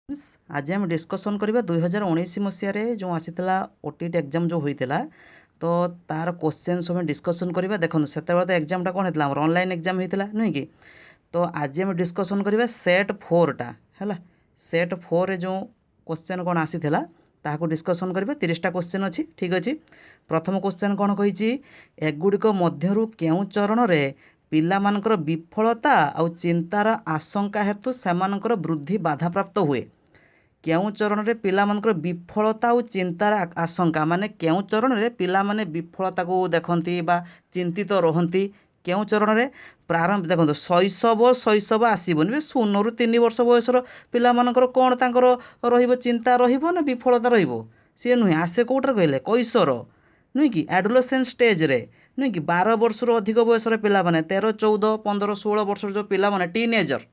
आज आम डिस्कसन करवा 2019 मसीह जो आसीला ओटीटी एग्जाम जो होता तो तार क्वेश्चन सब डिस्कसन करवा देखो से तो एग्जामटा कौन होता ऑनलाइन एग्जाम होता नुह कि तो आज आम डिस्कसन करवा सेट 4टा है सेट 4 रे जो क्वेश्चन कौन आसीला ताकू डिस्कसन करवा 30टा क्वेश्चन अच्छी ठीक अच्छे। प्रथम क्वेश्चन कौन कही एगुड़िक मध्यरु केउ चरण में पिलामानकर विफलता आउ चिंतार आशंका हेतु सेमानकर वृद्धि बाधाप्राप्त हुए। केउ चरण में पिलामानकर विफलता और चिंतार आशंका माने केउ चरण में पिला माने विफलता को देखती बा चिंतित रहती केउ चरण में प्रारंभ देखो शैशव आसबनी 0 ରୁ 3 वर्ष बयसर पिलामानकर कौन तांकर रहिबो चिंता रहिबो ना विफलता रहिबो सी नुहे आसे कौटर कहले कैशोर नुह कि एडोलेसेंस स्टेज रे नुह कि 12 वर्ष अधिक बयसर पिला माने 13 14 15 16 वर्ष जो पिला माने टीनेजर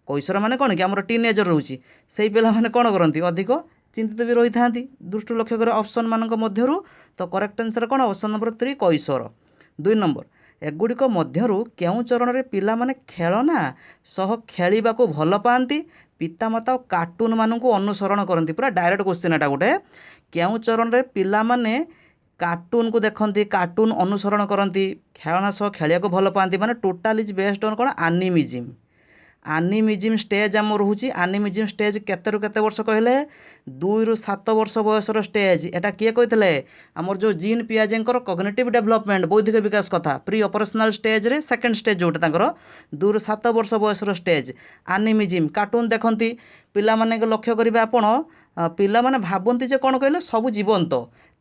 कैशोर माने कौन कि आम टीनेजर रोचे से पिला माने कौन करती अधिक चिंतित भी रही था दृष्टि लक्ष्य कर ऑप्शन मान मध्यरु तो करेक्ट आंसर कौन ऑप्शन नंबर 3 कैशोर। 2 नंबर एगुड़िक मध्यरु केउ चरण में पिला माने खेलना सह खेलिबा को भल पाती पितामाता और कार्टून मानू अनुसरण करती पूरा डायरेक्ट क्वेश्चन एटा गोटे केउ चरण में पिला माने कार्टून को देखती कार्टून अनुसरण करती खेलना सह खेलिया को भल पाती माने टोटाल इज बेस्ड ऑन कौन एनिमिज्म एनिमिज्म स्टेज आम रोचे एनिमिज्म स्टेज केते केते वर्ष कहले 2 ରୁ 7 वर्ष बयसर स्टेज एटा किए कहते आमर जो जीन पियाजेंकर कॉग्निटिव डेवलपमेंट बौद्धिक विकास कथा प्री ऑपरेशनल स्टेज रे सेकंड स्टेज जोटा 2 ରୁ 7 वर्ष बयसर स्टेज एनिमिज्म कार्टून देखती पिला माने लक्ष्य करेंगे आपण पिला माने भाबंती जे कौन कहले सब जीवंत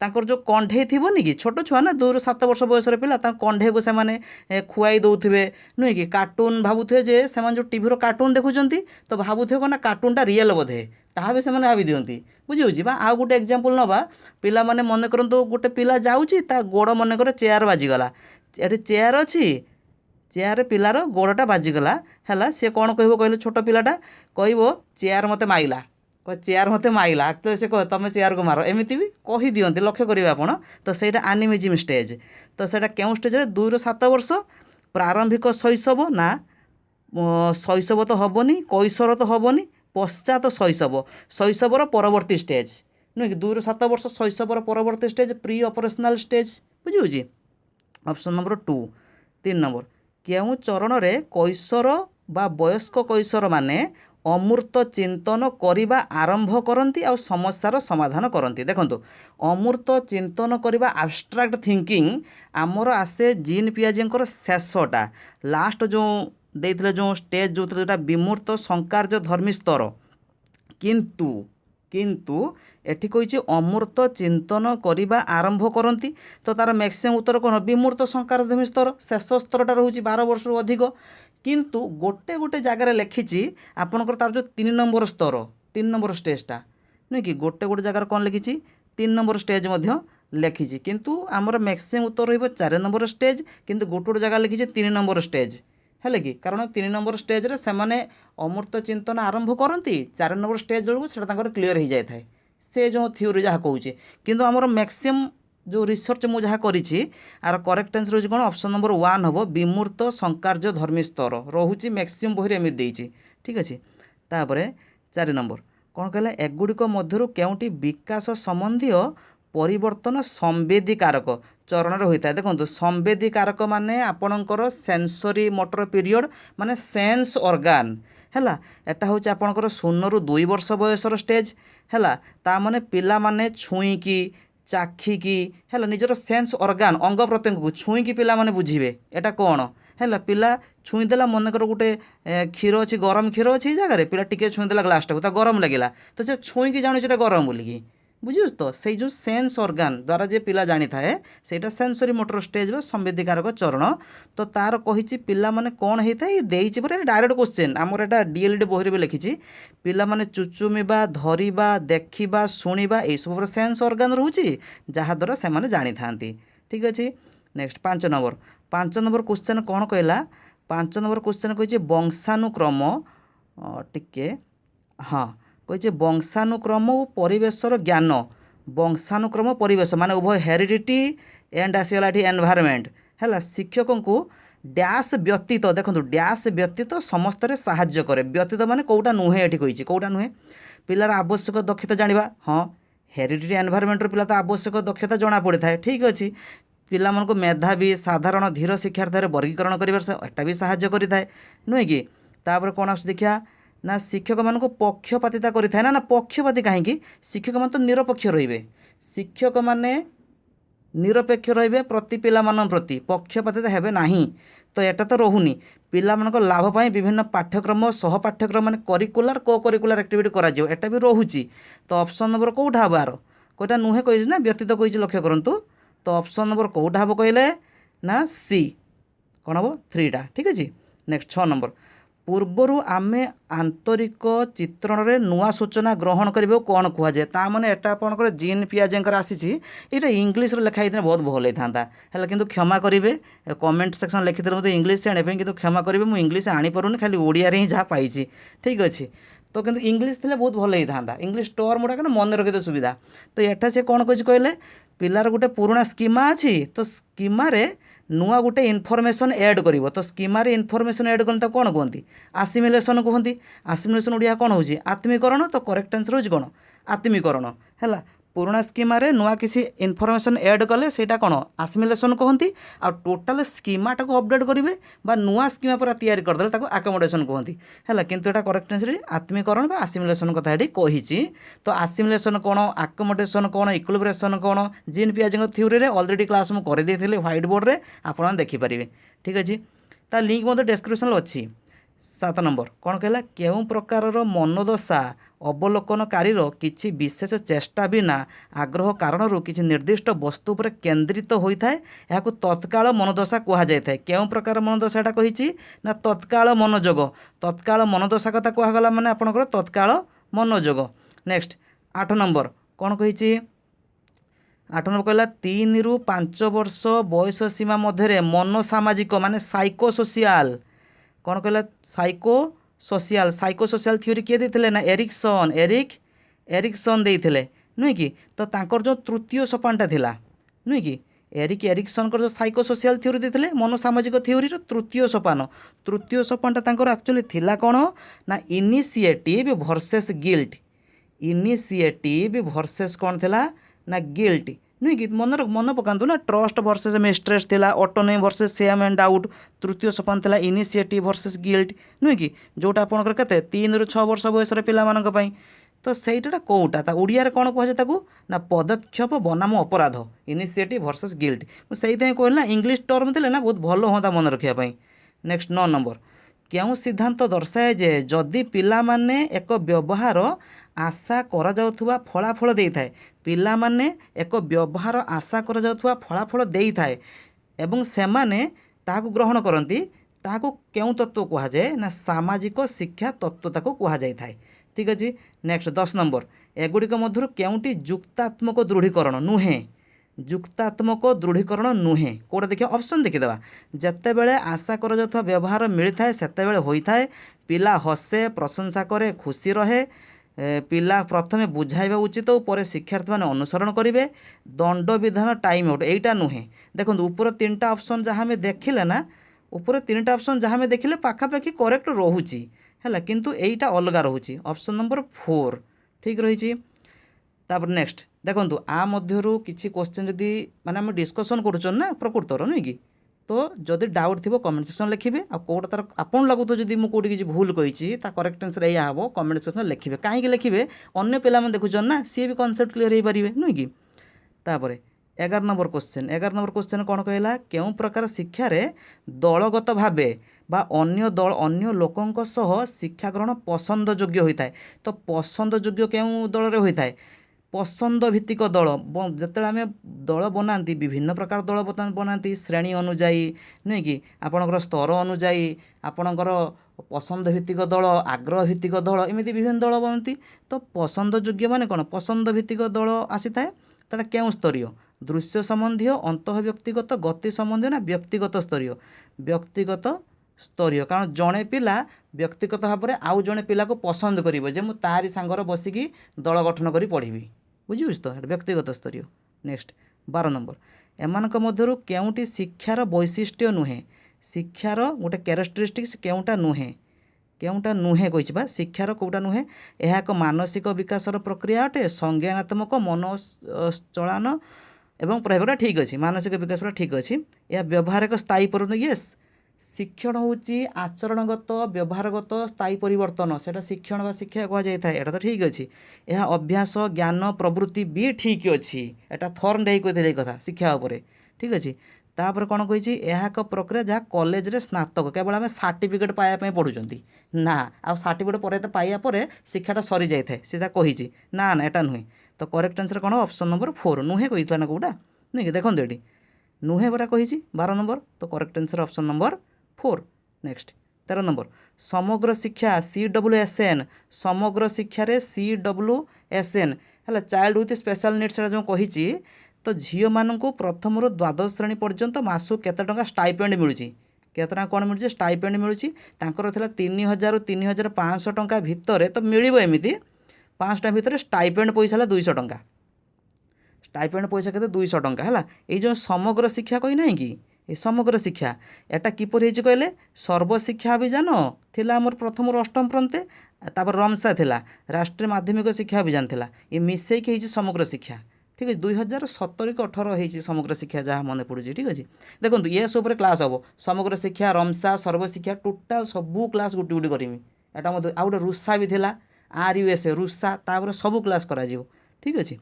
तांकर जो कंढे थी कि छोट छुआ ना 2 ରୁ 7 वर्ष बयसर पिला कंढे को से खुआई दौथे नुहे कि कार्टून भावुए जे से जो टीवी कार्टून देखुंत तो भावुए कौन ना कार्टूनटा रियल बोधे ताहा भी से भावी दिखती बुझे आउ गोटे एग्जांपल नवा पिला माने मन करंतु गोटे पिला जाउची ता गोड़ मन कर चेयर बाजिगला ये चेयर अच्छी चेयर पिलार गोड़टा बाजिगला है सी कौन कह कहले छोट पिलाटा कह चेयर मते माइला चेयर मते माइला एक्चुअली से कह तुम चेयर को मार एमती भी कही दिखती लक्ष्य करेंगे आपड़ तो सहीटा एनिमिज्म स्टेज तो सहीटा क्यों स्टेज 2 ରୁ 7 वर्ष प्रारंभिक शैशव ना शैशव तो हेनी कैशोर तो हेनी पश्चात शैशवर परवर्ती स्टेज नुह कि 2 ରୁ 7 वर्ष शैशवर परवर्ती स्टेज प्री ऑपरेशनल स्टेज बुझे ऑप्शन नंबर 2। 3 नंबर केउ चरण में कैशोर बा वयस्क कैशोर माने अमूर्त चिंतन करने आरंभ करती आ समस्यार समाधान करती देखो अमूर्त चिंतन करने आब्स्ट्राक्ट थिंकिंग आमर आसे जीन पियाजेंकर शेषटा लास्ट जो देते जो स्टेज जो विमूर्त संकार्य धर्मी स्तर किंतु किंतु एठी कही अमूर्त चिंतन करने आरंभ करती तो तार मैक्सिमम उत्तर कौन विमूर्त संकार धर्मी स्तर शेष स्तरटा रोचे 12 वर्ष अधिक किंतु गोटे गोटे जगार लिखी आपंकर तार जो 3 नंबर स्तर 3 नंबर स्टेजटा नुह कि गोटे गोटे जगार कौन लिखी 3 नंबर स्टेज लिखी किंतु आमर मैक्सिमम उत्तर रही 4 नंबर स्टेज किंतु गोटे गोटे जगह लिखी 3 नंबर स्टेज है कि कारण 3 नंबर स्टेज रे से अमूर्त चिंतन आरंभ करती 4 नंबर स्टेज बेलू से क्लीयर हो जाए से जो थ्योरी जहाँ कहूँ किंतु आमर मैक्सिमम जो रिसर्च मुझे जहाँ करी आर करेक्ट आंसर हो कौन ऑप्शन नंबर 1 हम विमूर्त संकार्य धर्मी स्तर रोचे मैक्सिमम बही एमती देती ठीक अच्छे। तापर 4 नंबर कौन कहला एगुड़िक मध्यरु केउटी विकास संबंधी परिवर्तन संवेदी कारक चरण में होता है देखो संवेदी कारक माने आपणकर सेंसरी मोटर पीरियड माने सेंस ऑर्गन है एटा हूँ आपणकर 0 ରୁ 2 वर्ष बयसर स्टेज है ता माने पिला माने छुईकी चाखिकी है निजर सेंस ऑर्गन अंग प्रत्यंग को छुईकी पिला माने बुझीबे एटा कौन है पिला छुईदेला मनकर गोटे क्षीर अच्छी गरम क्षीर अच्छी जगह पिला टिके छुईदेला ग्लासटा को गरम लगे तो से छुईकी जानी गरम बोलिकी बुझे तो से जो सेंस ऑर्गन द्वारा जे पिला जानी थाए सेटा सेंसरी मोटर स्टेज व संवेदीकारक चरण तो तार कही पिला माने कौन होता है देइछि पर डायरेक्ट क्वेश्चन आमर एटा डीएलडी बही भी लिखी पिला माने चुचुमिबा धरिबा देखिबा शुणिबा ए सब सेंस ऑर्गन रोची जहाँ द्वारा से माने जानी थांती ठीक अच्छे। नेक्स्ट 5 नंबर क्वेश्चन कौन कहला 5 नंबर क्वेश्चन कही वंशानुक्रम टिके हाँ कही वंशानुक्रम और परिवेशर ज्ञान वंशानुक्रम परिवेश माने उभय हेरिडिटी एंड आसीगला एनवायरनमेंट है शिक्षकों को डैश व्यतीत देखो डैश व्यतीत समस्त साहाय्य करे व्यतीत माने कौटा नुहे ये कही कौटा नुहे पिलार आवश्यक दक्षता जानिबा हाँ हेरिडिटी एनवायरमेंट पिला तो आवश्यक दक्षता जना पड़ी थाए ठीक अच्छे पिला मानक मेधावी साधारण धीर शिक्षार्थी वर्गीकरण करटा भी साहाय्य करें नुहे कि तापर कौन आस देखिया ना शिक्षक मानक पक्षपातिता करें ना ना पक्षपाती कहीं शिक्षक मान तो निरपेक्ष रे शिक्षक माने निरपेक्ष रे प्रति पिला प्रति पक्षपातिता हेबे नहीं तो एटा तो रोहुनी पिला मानक लाभ पाई विभिन्न पाठ्यक्रम सह पाठ्यक्रम माने करिकुलर को करिकुलर एक्टिविटी करा जिवो एटा भी रोहुची तो ऑप्शन नंबर कोउठा हबार कोइटा नुहे कहि ना व्यतीत कहि लक्ष्य करंतु तो ऑप्शन नंबर कोउठा हबो कहले ना सी कौन हम 3टा ठीक अच्छे नेक्स्ट 6 नंबर पूर्वर आमे आंतरिक चित्रण रे नुआ सूचना ग्रहण करिबो कौन कुआ जाए ता माने एटा आपनकर जीन पियाजेंकर आसीची एटा इंग्लिश रे लिखा हितने बहुत भल होता है किंतु क्षमा करेंगे कमेंट सेक्शन लिखिदे मते इंग्लिश आने किंतु क्षमा करेंगे मुझे इंग्लिश आनी पारुनी खाली ओडिया रे ही जहाँ पाई ठीक अच्छे तो किंतु इंग्लिश थे बहुत भल होता इंग्लिश टर्म गुड़ाक मन रखिते सुविधा तो एटा से कौन कही कहले पिलार गोटे पुराणा स्कीमा अच्छी तो स्कीमा रे नुआ गोटे इनफर्मेशन ऐड करिवो तो स्कीमा रे इनफर्मेशन ऐड करन कौन कहती आसिमिलेसन कहती आसिमिलेसन ओडिया कौन होची आत्मीकरण तो करेक्ट आंसर होची कौन आत्मीकरण है पुराणा स्कीमा रे नुआ किसी इनफर्मेशन ऐड कले सेटा कौन आसिमिलेसन कहती आ टोटाल स्कीमाटा को अपडेट करेंगे बा नुआ स्कीमा पूरा तैयारी करदे ताको आकोमोडेशन कहती है किंतु एटा करेक्ट आंसर आत्मीकरण बा आसिमिलेसन कथा एटी कहिची तो आसिमिलेसन कौन आकोमोडेशन कौन इक्विलिब्रेशन कौन जीन पियाजेंक थ्योरी रे ऑलरेडी क्लास मु कर देइथिले व्हाइट बोर्ड रे आपण देखि परिबे ठीक अछि ता लिंक मते डिस्क्रिप्शन अछि 7 नंबर कौन कहला केउं प्रकारर मनोदशा अवलोकनकारी किसी विशेष चेष्टा बिना आग्रह कारण किसी निर्दिष्ट वस्तु पर केन्द्रित होता है यह तत्काल मनोदशा कह जाए केउं प्रकार मनोदशा कही ना तत्काल मनोजोग तत्काल मनोदशा कथा कहगला माने आपनकर तत्काल मनोजोग नेक्स्ट 8 नंबर कौन कही 8 नंबर कहला 3 ରୁ 5 वर्ष बयस सीमा मध्य मनोसामाजिक माने साइकोसोशियाल कौन कहला साइको सोशियाल थ्योरी किए देते ना एरिक्सन देते नुहे कि तो तांकर जो तृतीय सोपानटा थिला नुहे कि एरिक्सन जो साइको सोशियाल थ्योरी देते मनोसामाजिक थ्योरी तृतीय सोपानटा तांकर एक्चुअली थिला कौन ना initiative versus guilt initiative versus कौन थिला ना गिल्ट नुहे कि मन पकातु ना ट्रस्ट वर्सेस मिस्ट्रेस थिला autonomy versus same and doubt तृतीय सोपान थिला इनिशिएटिव वर्सेस गिल्ट नुहे कि जोटा आपनकर केते 3 ରୁ 6 वर्ष बयस पिला मानक पई तो सहीटा कौटा ओडिया कौन कहुए ना पदक्षेप बनाम अपराध इनिशिएटिव वर्सेस गिल्ट मुझे कहल ना इंग्लिश टर्म थे ना बहुत भल हाँ मन रखापी नेक्स्ट 9 नंबर क्यों सिद्धांत दर्शाए जे जदि पिला माने एक व्यवहार आशा करा जाउथुवा फलाफल देई थाए पिला माने एक व्यवहार आशा करा जाउथुवा फलाफल देई थाए एवं सेमाने ताहाकु ग्रहण करती ताहाकु केउं तत्व कहा जाए ना सामाजिक शिक्षा तत्व ताको कहा जाय थाए ठीक अच्छे नेक्स्ट 10 नंबर एगुड़िक मध्य केउंटी जुक्तात्मक दृढ़ीकरण नुहे जुक्तात्मक दृढ़ीकरण नुहे कौटा देखिए ऑप्शन देखीदेवा जिते बड़े आशा कर व्यवहार मिलता है सेते बेले होता है पिला हसे प्रशंसा करे खुशी रहे पिला प्रथमे बुझाइबा उचित और पर शिक्षार्थी मैंने अनुसरण करेंगे दंड विधान टाइम आउट यहीटा नुहे देखो ऊपर 3टा ऑप्शन जहाँ आम देखिले ना ऊपर 3टा ऑप्शन जहाँ आम देखिले पाखापाखि करेक्ट रोची है किंतु यहीटा अलग रोचे ऑप्शन नंबर 4 ठीक रही तापर नेक्स्ट देखो आ मध्यरु किछि क्वेश्चन जदि माने हम डिस्कशन करूछन ना प्रकृतर नुहे कि तो जदि डाउट थी कमेंट सेक्शन लिखिए आ कौटा तार आपन लगुत जदि मुझे कौटी किसी भूल कही करेक्ट आंसर यह हम कमेंट सेक्शन लिखिए कहीं लिखिए अन्य पिला देखुन ना सी भी कनसेप्ट क्लीयर हो पारे नुहे कि तापर 11 नंबर क्वेश्चन कौन कहला केउं प्रकार शिक्षा रे दलगत भावे बा अन्य लोकंक सह शिक्षा ग्रहण पसंद योग्य होता है तो पसंद योग्य केउं दल रे होता है पसंद भित्तिक दल जिते आम दल बनाती विभिन्न प्रकार दल बनाती श्रेणी अनुजाई नुहे कि आपणकर स्तर अनुजाई आपणकर पसंद भित्तिक दल आग्रह भित्तिक दल एमती विभिन्न दल बनती तो पसंद योग्य माने कौन पसंद भित्तिक दल आसी थाए ताला केउं स्तरीय दृश्य संबंधी अंतः व्यक्तिगत गति संबंधी ना व्यक्तिगत स्तरीय कारण जड़े पिला व्यक्तिगत भाव में आउ जड़े पिला को पसंद करिवो जे मु तारी सांगर बसिकी दल गठन करी पढ़ी बुझुछ तो व्यक्तिगत स्तरीय नेक्स्ट 12 नंबर एमानक मध्यरु केउंटी शिक्षार वैशिष्ट्य नुहे शिक्षार गोटे क्यारेक्टरिस्टिक्स केउंटा नुहे କେଉଁଟା ନୁହେଁ କହିଛି ବା ଶିକ୍ଷାର କେଉଁଟା ନୁହେଁ ଏହା ଏକ ମାନସିକ ବିକାଶର ପ୍ରକ୍ରିୟା ଅଟେ ସଂଜ୍ଞାନାତ୍ମକ ମନୋଚଳନ ଏବଂ ପ୍ରଭାବଟା ଠିକ୍ ଅଛି ମାନସିକ ବିକାଶ ପୁରା ଠିକ୍ ଅଛି ଏହା ବ୍ୟବହାର ଏକ ସ୍ଥାୟୀ ପରିବର୍ତ୍ତନ ୟେସ୍ ଶିକ୍ଷଣ ହେଉଛି ଆଚରଣଗତ ବ୍ୟବହାରଗତ ସ୍ଥାୟୀ ପରିବର୍ତ୍ତନ ସେଇଟା ଶିକ୍ଷଣ ବା ଶିକ୍ଷା କୁହାଯାଇଥାଏ ଏଇଟା ତ ଠିକ୍ ଅଛି ଏହା ଅଭ୍ୟାସ ଜ୍ଞାନ ପ୍ରବୃତ୍ତି ବି ଠିକ୍ ଅଛି ଏଇଟା ଥର୍ନଡେଇ କହିଥିଲେ ଏଇ କଥା ଶିକ୍ଷା ଉପରେ ଠିକ୍ ଅଛି ତାପରେ କ'ଣ କହିଛି ଏହା ଏକ ପ୍ରକ୍ରିୟା ଯାହା କଲେଜରେ ସ୍ନାତକ କେବଳ ଆମେ ସାର୍ଟିଫିକେଟ୍ ପାଇବା ପାଇଁ ପଢ଼ୁଛନ୍ତି ନା ଆଉ ସାର୍ଟିଫିକେଟ୍ ପରେ ପାଇବା ପରେ ଶିକ୍ଷାଟା ସରିଯାଇଥାଏ ସେ ଯାହା କହିଛି ନା ନା ଏଇଟା ନୁହେଁ ତ କରେକ୍ଟ ଆନ୍ସର୍ କ'ଣ ଅପସନ୍ ନମ୍ବର 4 ନୁହେଁ କହିଥିଲା ନା କେଉଁଟା ନୁହେଁ କି ଦେଖନ୍ତୁ ଏଠି ନୁହେଁ ପରା କହିଛି 12 ନମ୍ବର ତ correct answer option number 4 next 13 number ସମଗ୍ର ଶିକ୍ଷା CWSN ସମଗ୍ର ଶିକ୍ଷାରେ CWSN ହେଲା ଚାଇଲ୍ଡ ୱିଥ୍ ସ୍ପେଶାଲ ନିଡ୍ସ ସେଇଟା ଯେଉଁ କହିଛି ତ ଝିଅମାନଙ୍କୁ ପ୍ରଥମରୁ ଦ୍ୱାଦଶ ଶ୍ରେଣୀ ପର୍ଯ୍ୟନ୍ତ ମାସକୁ କେତେ ଟଙ୍କା ଷ୍ଟାଇପେଣ୍ଡ ମିଳୁଛି କେତେ ଟଙ୍କା କ'ଣ ମିଳୁଛି ଷ୍ଟାଇପେଣ୍ଡ ମିଳୁଛି ତାଙ୍କର ଥିଲା 3000 ରୁ 3500 ଟଙ୍କା ଭିତରେ ତ ମିଳିବ ଏମିତି 500 ଟଙ୍କା ଭିତରେ ଷ୍ଟାଇପେଣ୍ଡ ପଇସା ହେଲା 200 ଟଙ୍କା ଷ୍ଟାଇପେଣ୍ଡ ପଇସା କେତେ 200 ଟଙ୍କା ହେଲା ଏଇ ଯେଉଁ ସମଗ୍ର ଶିକ୍ଷା କହିନାହିଁ କି এই সমগ্র শিক্ষা এটা কিপর হয়েছে কহিলে সর্বশিক্ষা অভিযান লা আমার প্রথমর অষ্টম পর্যন্তে তারপর রমসা লা রাষ্ট্রীয় মাধ্যমিক শিক্ষা অভিযান লা এ মিশাইকি হয়েছে সমগ্র শিক্ষা ঠিক আছে 2017 কি 18 হয়েছে সমগ্র শিক্ষা যা মনে পড়ুছে ঠিক আছে দেখুন এস উপরে ক্লাস হব সমগ্র শিক্ষা রমসা সর্বশিক্ষা টোটাল সবু ক্লাস গোটি গোটি করমি এটা মধ্যে আউ গোটে রুষা বি লা RUSA রুষা তারপরে সবু ক্লাস করা ঠিক আছে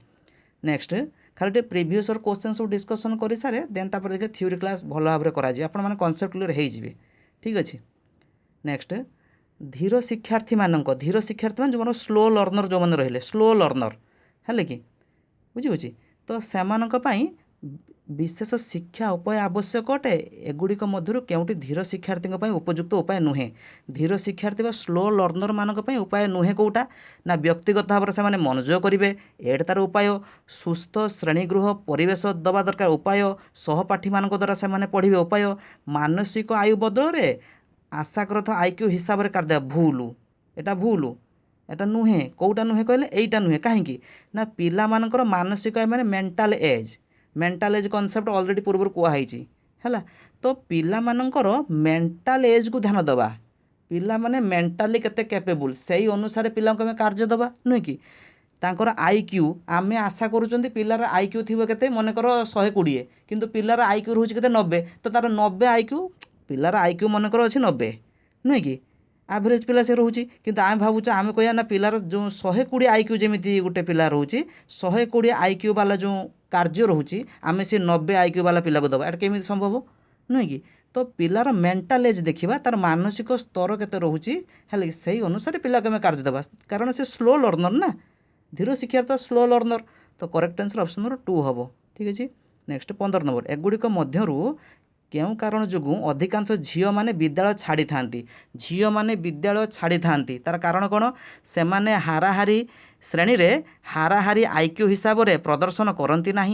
নেক্সট খালি टे प्रिवियस और क्वेश्चन सब डिस्कसन कर सारे देन तापर देखिए थ्योरी क्लास भल भाव में करा आपण मैंने कनसेप्ट क्लियर हो जाए ठीक अच्छे नेक्स्ट धीर शिक्षार्थी मान जो स्लो लर्नर जो मैंने रहिले स्लो लर्नर है कि बुझी तो से विशेष शिक्षा उपाय आवश्यक अटे एगुड़िक मध्य केउटी धीर शिक्षार्थी उपयुक्त उपाय नुहे धीर शिक्षार्थी स्लो लर्नर मान उपाय नुहे कौटा ना व्यक्तिगत भाव से मनोयोग करेंगे एड तार उपाय सुस्थ श्रेणीगृह परिवेश दबा दरकार उपाय सहपाठी मान द्वारा से पढ़े उपाय मानसिक आयु बदल में आशाकृत IQ हिसाब से काटिदेवा भूल एटा भूल एटा नुहे कौटा नुहे कहले एटा नुहे कहीं ना पिला मानकर मानसिक आयु माने मेंटाल एज कनसेप्ट ऑलरेडी पूर्व कहुई है तो पिला मानकर मेंटाल एज को ध्यान दबा पिला माने मेंटाली केते कैपेबल से अनुसार पिला को कार्य दबा नुहे कि तांकर IQ आमे आशा करूँ पिलार IQ थी केते मनकर 120 किंतु पिलार IQ रोचे केते 90 तो तार 90 IQ पिलार IQ मनकर अच्छी 90 नुहे कि एवरेज पिला से रोचे कि आम भावुँ आम कह ना पिलार जो 120 IQ जमी गोटे पिला रोचे 120 IQ वाला जो कार्य रोचे आम से 90 IQ वाला पिला को दबा एटा केमी संभव नुहे कि तो पिलार मेंटाल एज देखा तार मानसिक स्तर केते रोचे है से अनुसार पिला को कार्य दबा कारण से स्लो लर्नर ना धीर शिक्षा तो स्लो लर्नर तो करेक्ट आंसर ऑप्शन नंबर 2 हम ठीक अच्छे नेक्स्ट 15 नंबर एगुड़िक मध्यरु केउ कारण जो अधिकांश झील मैंने विद्यालय छाड़ी था झील मैंने विद्यालय छाड़ी था तार कारण कौन से मैंने हाराहारी श्रेणी रे हाराहारी IQ हिसाब से प्रदर्शन करती ना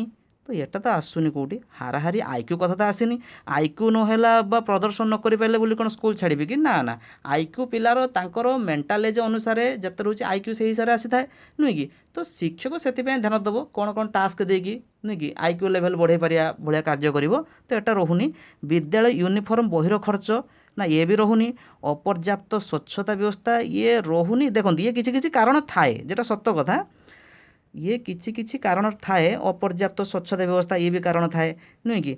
तो यहाँ तो आसुनी कौटी हाराहारी IQ कथा तो आसनी IQ नहला प्रदर्शन न कर पारे बोली कौन स्कूल छाड़ी कि ना ना IQ पिलार तांकर मेंटाल एज अनुसार जिते रोचे IQ से हिसाब से आसी थाए नुहे कि तो शिक्षक से ध्यान दब कौन कौन टास्क देकी नुहे कि IQ लेवल बढ़े पारिया भाया कार्य कर तो यहाँ रोनी विद्यालय यूनिफॉर्म बहिर खर्च ना ये भी रोनी अपर्याप्त स्वच्छता व्यवस्था ये रोनी देखो ये किसी कारण थाए जेटा सत्य कथा ये किसी कारण थाए अपर्याप्त स्वच्छता व्यवस्था ये भी कारण थाए नुहे कि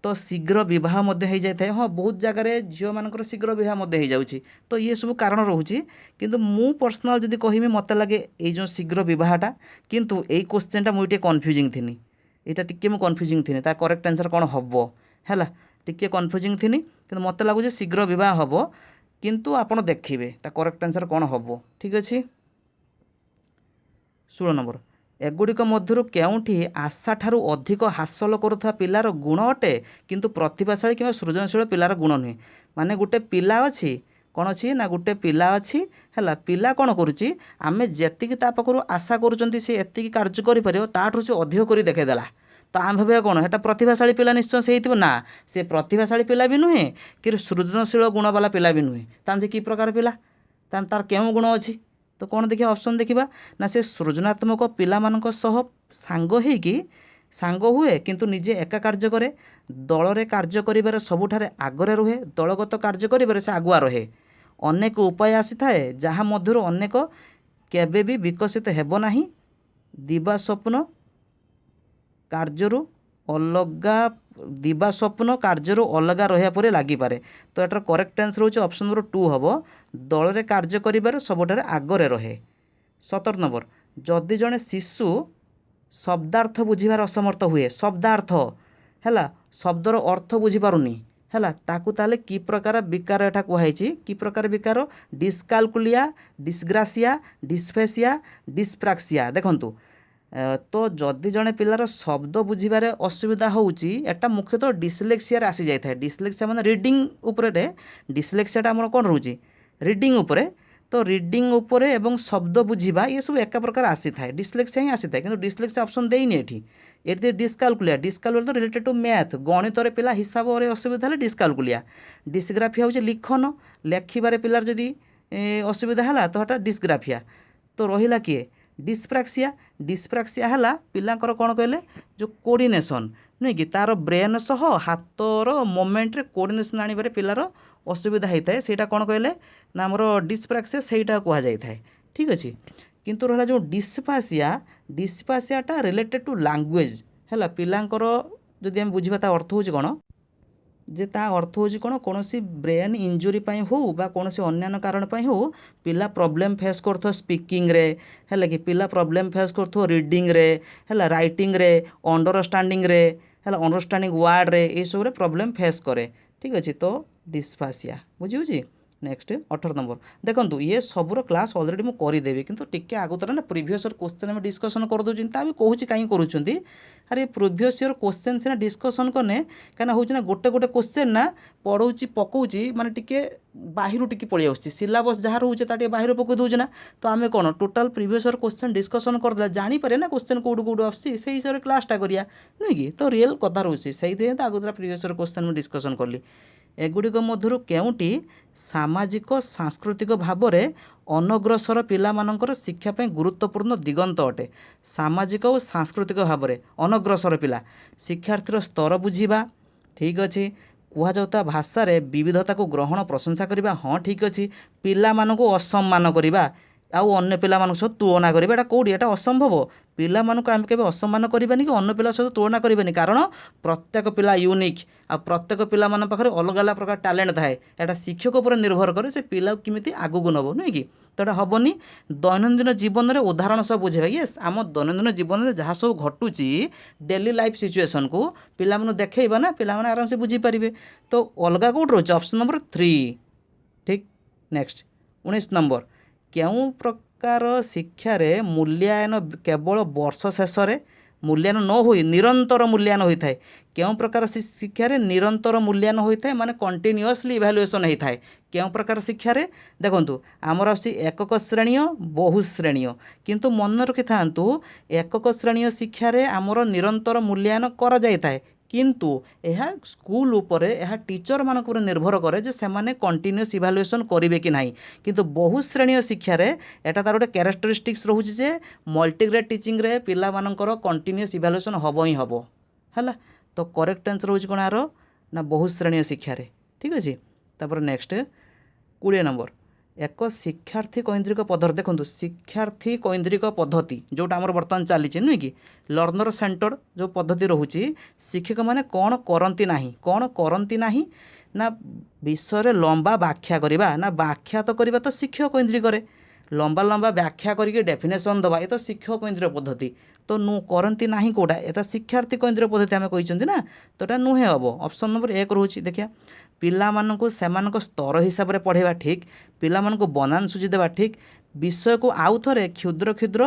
तो शीघ्र बह हो जाए हाँ बहुत जगार झील मानकर शीघ्र बह हो जाऊँगी तो ये सब कारण रोचे किंतु मु पर्सनाल जदि कहमी मत लगे ये जो शीघ्र बहटा किंतु ये क्वेश्चनटा मुझे कन्फ्यूजिंग थी यहाँ टी मुझे कन्फ्यूजिंग थी करेक्ट आंसर कौन हम है टी कन्फ्यूजिंग थी कि मत लगुच शीघ्र बह हम किंतु आपड़ देखिए करेक्ट आंसर कौन हम ठीक अच्छे 16 नंबर एगुड़िक मध्य केउठी आशा ठारू अधिक हासिल करुवा पिलार गुण अटे किंतु प्रतिभाशाली कि सृजनशील पिलार गुण नुहे माने गोटे पिला अच्छी कौन अच्छी ना गोटे पिला अच्छी है पिला कौन करुच्ची आम जी पाखु आशा करुँच सी एति कार्य कर से अधिक कर देखईदेला तो आम भाव कौन है प्रतिभाशाली पिला निश्चय से ना से प्रतिभाशाली पिला भी नुहे कि सृजनशील गुण वाला पिला भी नुहे तान कि प्रकार पिला तार केउं गुण अच्छी तो कौन देखिए ऑप्शन देखा ना से सृजनात्मक पिला मानक सह सांग हुए किंतु निजे एका कार्य करे दल रे कार्य करिबार सबुठारे आगरे रुहे दलगत कार्य करिबार से आगुआ रहे ଅନେକ ଉପାୟ ଆସିଥାଏ ଯାହା ମଧ୍ୟରୁ ଅନେକ କେବେ ବି ବିକଶିତ ହେବ ନାହିଁ। ଦିବା ସ୍ୱପ୍ନ କାର୍ଯ୍ୟରୁ ଅଲଗା ଦିବା ସ୍ୱପ୍ନ କାର୍ଯ୍ୟରୁ ଅଲଗା ରହିବା ପରି ଲାଗିପାରେ। ତ ଏଟାର କରେକ୍ଟ ଆନ୍ସର ହେଉଛି ଅପସନ୍ ନମ୍ବର 2 ହେବ, ଦଳରେ କାର୍ଯ୍ୟ କରିବାରେ ସବୁଠାରେ ଆଗରେ ରହେ। 17 ନମ୍ବର, ଯଦି ଜଣେ ଶିଶୁ ଶବ୍ଦାର୍ଥ ବୁଝିବାରେ ଅସମର୍ଥ ହୁଏ, ଶବ୍ଦାର୍ଥ ହେଲା, ଶବ୍ଦର ଅର୍ଥ ବୁଝିପାରୁନି ହେଲା, ତାକୁ ତାହେଲେ କି ପ୍ରକାର ବିକାର ଏଟା କୁହାଯାଇଛି? କି ପ୍ରକାର ବିକାର? ଡିସକାଲକୁଲିଆ, ଡିସଗ୍ରାସିଆ, ଡିସ୍ଫେସିଆ, ଡିସ୍ପ୍ରାକ୍ସିଆ। ଦେଖନ୍ତୁ ତ ଯଦି ଜଣେ ପିଲାର ଶବ୍ଦ ବୁଝିବାରେ ଅସୁବିଧା ହେଉଛି, ଏଟା ମୁଖ୍ୟତଃ ଡିସଲେକ୍ସିଆରେ ଆସିଯାଇଥାଏ। ଡିସଲେକ୍ସିଆ ମାନେ ରିଡ଼ିଂ ଉପରେ, ଡିସଲେକ୍ସିଆଟା ଆମର କ'ଣ ରହୁଛି? ରିଡ଼ିଂ ଉପରେ। ତ ରିଡ଼ିଂ ଉପରେ ଏବଂ ଶବ୍ଦ ବୁଝିବା ଏସବୁ ଏକା ପ୍ରକାର ଆସିଥାଏ, ଡିସଲେକ୍ସିଆ ହିଁ ଆସିଥାଏ। କିନ୍ତୁ ଡିସଲେକ୍ସିଆ ଅପସନ୍ ଦେଇନି ଏଠି। ଏଠି ଡିସକାଲକୁଲିଆ, ଡିସକାଲକୁଲିଆ ତ ରିଲେଟେଡ୍ ଟୁ ମ୍ୟାଥ୍, ଗଣିତରେ ପିଲା ହିସାବରେ ଅସୁବିଧା ହେଲେ ଡିସକାଲକୁଲିଆ। ଡିସଗ୍ରାଫିଆ ହେଉଛି ଲିଖନ, ଲେଖିବାରେ ପିଲାର ଯଦି ଅସୁବିଧା ହେଲା ତ ହେଟା ଡିସଗ୍ରାଫିଆ। ତ ରହିଲା କିଏ? ଡିସ୍ପ୍ରାକ୍ସିଆ। ଡିସ୍ପ୍ରାକ୍ସିଆ ହେଲା ପିଲାଙ୍କର କ'ଣ କହିଲେ, ଯେଉଁ କୋଡ଼ିନେସନ୍ ନୁହେଁ କି, ତା'ର ବ୍ରେନ୍ ସହ ହାତର ମୋମେଣ୍ଟରେ କୋଡ଼ିନେସନ୍ ଆଣିବାରେ ପିଲାର ଅସୁବିଧା ହେଇଥାଏ, ସେଇଟା କ'ଣ କହିଲେ ନା ଆମର ଡିସ୍ପ୍ରାକ୍ସିଆ, ସେଇଟା କୁହାଯାଇଥାଏ। ଠିକ୍ ଅଛି। କିନ୍ତୁ ରହିଲା ଯେଉଁ ଡିସ୍ଫାସିଆ, ଡିସ୍ଫାସିଆଟା ରିଲେଟେଡ୍ ଟୁ ଲାଙ୍ଗୁଏଜ୍ ହେଲା। ପିଲାଙ୍କର ଯଦି ଆମେ ବୁଝିବା ତା ଅର୍ଥ ହେଉଛି କ'ଣ, ଯେ ତା ଅର୍ଥ ହେଉଛି କ'ଣ, କୌଣସି ବ୍ରେନ୍ ଇଞ୍ଜୁରି ପାଇଁ ହେଉ ବା କୌଣସି ଅନ୍ୟାନ୍ୟ କାରଣ ପାଇଁ ହେଉ ପିଲା ପ୍ରୋବ୍ଲେମ୍ ଫେସ୍ କରୁଥିବ ସ୍ପିକିଂରେ ହେଲା କି, ପିଲା ପ୍ରୋବ୍ଲେମ୍ ଫେସ୍ କରୁଥିବ ରିଡ଼ିଂରେ ହେଲା, ରାଇଟିଂରେ, ଅଣ୍ଡରଷ୍ଟାଣ୍ଡିଂରେ ହେଲା, ଅଣ୍ଡରଷ୍ଟାଣ୍ଡିଂ ୱାର୍ଡ଼ରେ, ଏଇସବୁରେ ପ୍ରୋବ୍ଲେମ୍ ଫେସ୍ କରେ। ଠିକ୍ ଅଛି। ତ ଡିସ୍ଫାସିଆ ବୁଝିହେଉଛି। ନେକ୍ସଟ 18 ନମ୍ବର, ଦେଖନ୍ତୁ ଇଏ ସବୁର କ୍ଲାସ୍ ଅଲରେଡ଼ି ମୁଁ କରିଦେବି, କିନ୍ତୁ ଟିକେ ଆଗତୁରା ନା ପ୍ରିଭିୟସ୍ ଇୟର୍ କ୍ୱେଶ୍ଚନ୍ ଆମେ ଡିସ୍କସନ୍ କରିଦେଉଛନ୍ତି, ତା ବି କହୁଛି କାହିଁକି କରୁଛନ୍ତି। ଆରେ ପ୍ରିଭିୟସ୍ ଇୟର୍ କ୍ୱେଶ୍ଚନ୍ ସିନା ଡିସ୍କସନ୍ କଲେ କାହିଁକିନା ହେଉଛି ନା ଗୋଟେ ଗୋଟେ କ୍ୱେଶ୍ଚନ୍ ନା ପଢ଼ଉଛି ପକଉଛି ମାନେ ଟିକେ ବାହିରୁ ଟିକେ ପଳେଇ ଆସୁଛି, ସିଲାବସ୍ ଯାହା ରହୁଛି ତା ଟିକେ ବାହିରୁ ପକାଇ ଦେଉଛି ନା। ତ ଆମେ କ'ଣ total previous year question discussion କରିଦେଲା, ଜାଣିପାରିବା ନା କ୍ୱେଶ୍ଚନ୍ କେଉଁଠୁ କେଉଁଠୁ ଆସୁଛି, ସେଇ ହିସାବରେ କ୍ଲାସ୍ଟା କରିବା ନୁହେଁ କି। ତ ରିଏଲ୍ କଥା ରହୁଛି, ସେଇଥିପାଇଁ ତ ଆଗତୁରା ପ୍ରିଭିୟସ୍ ଇୟର୍ କ୍ୱେଶ୍ଚନ୍ ମୁଁ ଡିସ୍କସନ୍ କଲି। ଏଗୁଡ଼ିକ ମଧ୍ୟରୁ କେଉଁଟି ସାମାଜିକ ସାଂସ୍କୃତିକ ଭାବରେ ଅନଗ୍ରସର ପିଲାମାନଙ୍କର ଶିକ୍ଷା ପାଇଁ ଗୁରୁତ୍ୱପୂର୍ଣ୍ଣ ଦିଗନ୍ତ ଅଟେ? ସାମାଜିକ ଓ ସାଂସ୍କୃତିକ ଭାବରେ ଅନଗ୍ରସର ପିଲା, ଶିକ୍ଷାର୍ଥୀର ସ୍ତର ବୁଝିବା, ଠିକ୍ ଅଛି। କୁହାଯାଉଥିବା ଭାଷାରେ ବିବିଧତାକୁ ଗ୍ରହଣ ପ୍ରଶଂସା କରିବା, ହଁ ଠିକ୍ ଅଛି। ପିଲାମାନଙ୍କୁ ଅସମ୍ମାନ କରିବା ଆଉ ଅନ୍ୟ ପିଲାମାନଙ୍କ ସହ ତୁଳନା କରିବା, ଏଇଟା କେଉଁଠି? ଏଇଟା ଅସମ୍ଭବ। ପିଲାମାନଙ୍କୁ ଆମେ କେବେ ଅସମ୍ମାନ କରିବାନି କି ଅନ୍ୟ ପିଲା ସହିତ ତୁଳନା କରିବାନି, କାରଣ ପ୍ରତ୍ୟେକ ପିଲା ୟୁନିକ୍ ଆଉ ପ୍ରତ୍ୟେକ ପିଲାମାନଙ୍କ ପାଖରେ ଅଲଗା ଅଲଗା ପ୍ରକାର ଟ୍ୟାଲେଣ୍ଟ ଥାଏ। ଏଇଟା ଶିକ୍ଷକ ଉପରେ ନିର୍ଭର କରେ ସେ ପିଲାକୁ କେମିତି ଆଗକୁ ନେବ ନୁହେଁ କି। ତ ଏଇଟା ହେବନି। ଦୈନନ୍ଦିନ ଜୀବନରେ ଉଦାହରଣ ସବୁ ବୁଝେଇବା, ୟେସ୍ ଆମ ଦୈନନ୍ଦିନ ଜୀବନରେ ଯାହା ସବୁ ଘଟୁଛି ଡେଲି ଲାଇଫ୍ ସିଚୁଏସନ୍କୁ ପିଲାମାନଙ୍କୁ ଦେଖେଇବା ନା, ପିଲାମାନେ ଆରାମସେ ବୁଝିପାରିବେ। ତ ଅଲଗା କେଉଁଠି ରହୁଛି? ଅପସନ୍ ନମ୍ବର 3 ଠିକ୍। ନେକ୍ସଟ 19 ନମ୍ବର, କେଉଁ ପ୍ରକାର ଶିକ୍ଷାରେ ମୂଲ୍ୟାୟନ କେବଳ ବର୍ଷ ଶେଷରେ ମୂଲ୍ୟାୟନ ନ ହୋଇ ନିରନ୍ତର ମୂଲ୍ୟାୟନ ହୋଇଥାଏ? କେଉଁ ପ୍ରକାର ଶିକ୍ଷାରେ ନିରନ୍ତର ମୂଲ୍ୟାୟନ ହୋଇଥାଏ, ମାନେ କଣ୍ଟିନ୍ୟୁଅସଲି ଇଭାଲୁଏସନ୍ ହୋଇଥାଏ? କେଉଁ ପ୍ରକାର ଶିକ୍ଷାରେ? ଦେଖନ୍ତୁ ଆମର ଆସୁଛି ଏକକ ଶ୍ରେଣୀୟ, ବହୁ ଶ୍ରେଣୀୟ, କିନ୍ତୁ ମନେ ରଖିଥାନ୍ତୁ ଏକକ ଶ୍ରେଣୀୟ ଶିକ୍ଷାରେ ଆମର ନିରନ୍ତର ମୂଲ୍ୟାୟନ କରାଯାଇଥାଏ, କିନ୍ତୁ ଏହା ସ୍କୁଲ ଉପରେ, ଏହା ଟିଚରମାନଙ୍କ ଉପରେ ନିର୍ଭର କରେ ଯେ ସେମାନେ କଣ୍ଟିନ୍ୟୁଅସ୍ ଇଭାଲୁଏସନ୍ କରିବେ କି ନାହିଁ। କିନ୍ତୁ ବହୁ ଶ୍ରେଣୀୟ ଶିକ୍ଷାରେ ଏଟା ତାର ଗୋଟେ କ୍ୟାରେକ୍ଟରିଷ୍ଟିକ୍ସ ରହୁଛି ଯେ ମଲ୍ଟିଗ୍ରେଡ୍ ଟିଚିଂରେ ପିଲାମାନଙ୍କର କଣ୍ଟିନ୍ୟୁଅସ୍ ଇଭାଲୁଏସନ୍ ହେବ ହିଁ ହେବ ହେଲା। ତ କରେକ୍ଟ ଆନ୍ସର ହେଉଛି କ'ଣ ଆର? ନା ବହୁ ଶ୍ରେଣୀୟ ଶିକ୍ଷାରେ। ଠିକ୍ ଅଛି। ତାପରେ ନେକ୍ସଟ 20 ନମ୍ବର, ଏକ ଶିକ୍ଷାର୍ଥୀ କୈନ୍ଦ୍ରିକ ପଦ୍ଧତି। ଦେଖନ୍ତୁ ଶିକ୍ଷାର୍ଥୀ କୈନ୍ଦ୍ରିକ ପଦ୍ଧତି ଯେଉଁଟା ଆମର ବର୍ତ୍ତମାନ ଚାଲିଛି ନୁହେଁ କି, ଲର୍ଣ୍ଣର ସେଣ୍ଟର୍ଡ ଯେଉଁ ପଦ୍ଧତି ରହୁଛି, ଶିକ୍ଷକମାନେ କ'ଣ କରନ୍ତି ନାହିଁ? କ'ଣ କରନ୍ତି ନାହିଁ ନା ବିଷୟରେ ଲମ୍ବା ବ୍ୟାଖ୍ୟା କରିବା, ନା ବ୍ୟାଖ୍ୟା ତ କରିବା ତ ଶିକ୍ଷକ କୈନ୍ଦ୍ରିକରେ, ଲମ୍ବା ଲମ୍ବା ବ୍ୟାଖ୍ୟା କରିକି ଡେଫିନେସନ୍ ଦେବା ଏ ତ ଶିକ୍ଷକ କୈନ୍ଦ୍ରିକ ପଦ୍ଧତି। ତ କରନ୍ତି ନାହିଁ କେଉଁଟା? ଏଟା ଶିକ୍ଷାର୍ଥୀ କୈନ୍ଦ୍ରିକ ପଦ୍ଧତି ଆମେ କହିଛନ୍ତି ନା, ତ ଏଟା ନୁହେଁ ହେବ। ଅପସନ୍ ନମ୍ବର 1 ରହୁଛି। ଦେଖିବା, ପିଲାମାନଙ୍କୁ ସେମାନଙ୍କ ସ୍ତର ହିସାବରେ ପଢ଼ାଇବା ଠିକ୍, ପିଲାମାନଙ୍କୁ ବନାନ ସୂଚୀ ଦେବା ଠିକ୍, ବିଷୟକୁ ଆଉ ଥରେ କ୍ଷୁଦ୍ର କ୍ଷୁଦ୍ର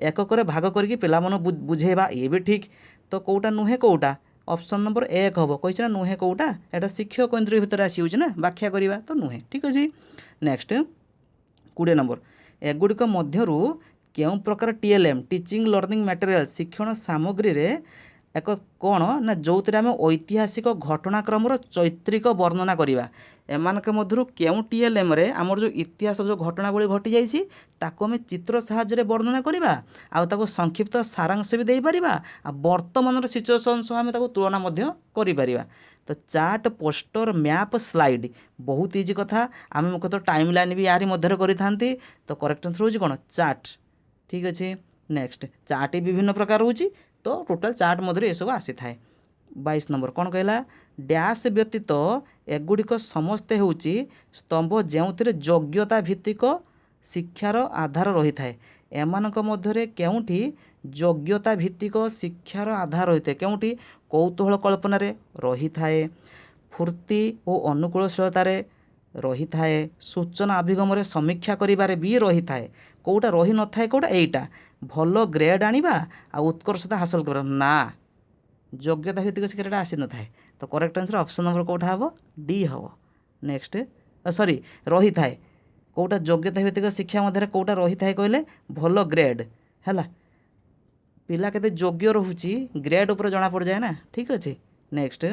ଏକକରେ ଭାଗ କରିକି ପିଲାମାନଙ୍କୁ ବୁଝେଇବା ଇଏ ବି ଠିକ୍। ତ କେଉଁଟା ନୁହେଁ କେଉଁଟା? ଅପସନ୍ ନମ୍ବର 1 ହେବ। କହିଛି ନା ନୁହେଁ କେଉଁଟା? ଏଟା ଶିକ୍ଷକ କୈନ୍ଦ୍ରିକ ଭିତରେ ଆସିଯାଉଛି ନା, ବ୍ୟାଖ୍ୟା କରିବା, ତ ନୁହେଁ। ଠିକ୍ ଅଛି। ନେକ୍ସଟ 20 ନମ୍ବର, ଏଗୁଡ଼ିକ ମଧ୍ୟରୁ କେଉଁ ପ୍ରକାର TLM ଟିଚିଂ ଲର୍ଣ୍ଣିଂ ମ୍ୟାଟେରିଆଲ ଶିକ୍ଷଣ ସାମଗ୍ରୀରେ ଏକ କ'ଣ ନା ଯେଉଁଥିରେ ଆମେ ଐତିହାସିକ ଘଟଣାକ୍ରମର ଚୈତ୍ରିକ ବର୍ଣ୍ଣନା କରିବା? ଏମାନଙ୍କ ମଧ୍ୟରୁ କେଉଁ TLMରେ ଆମର ଯେଉଁ ଇତିହାସ ଯେଉଁ ଘଟଣାବଳୀ ଘଟିଯାଇଛି ତାକୁ ଆମେ ଚିତ୍ର ସାହାଯ୍ୟରେ ବର୍ଣ୍ଣନା କରିବା, ଆଉ ତାକୁ ସଂକ୍ଷିପ୍ତ ସାରାଂଶ ବି ଦେଇପାରିବା, ଆଉ ବର୍ତ୍ତମାନର ସିଚୁଏସନ୍ ସହ ଆମେ ତାକୁ ତୁଳନା ମଧ୍ୟ କରିପାରିବା। तो चार्ट पोस्टर मैप स्लाइड बहुत इजी कथा आम मुख्यतः टाइम लाइन भी यारी मध्य करी तो करेक्ट आंसर होची कौन चार्ट ठीक अच्छे नेक्स्ट चार्ट विभिन्न प्रकार होची तो टोटाल चार्ट मध्य ये सब आसी थाए 22 नंबर कौन कहला डैश व्यतीत एगुड़िक समस्ते होची स्तंभ जो योग्यता भित्तिक शिक्षार आधार रही थाए एमानक मध्यरे केउंठी योग्यता भित्तिक शिक्षार आधार रही थाए केउंठी कौतूहल कल्पना रही थाए फूर्ति और अनुकूलशीलतार रही थाए सूचना अभिगम समीक्षा करिबारे भी रही थाए कौटा रही न थाए कौटा एटा भल ग्रेड आनिबा आ उत्कर्षता हासिल कर ना योग्यता भित्तिक शिक्षा आसी न थाए तो करेक्ट आंसर ऑप्शन नंबर कौटा हम डी हम नेक्स्ट सॉरी रही थाए कौटा योग्यता भित्तिक शिक्षा मध्य कौटा रही थाए कहले भल ग्रेड है पिला केते योग्य रोची ग्रेड उपर जना पड़ जाए ना ठीक अच्छे नेक्स्ट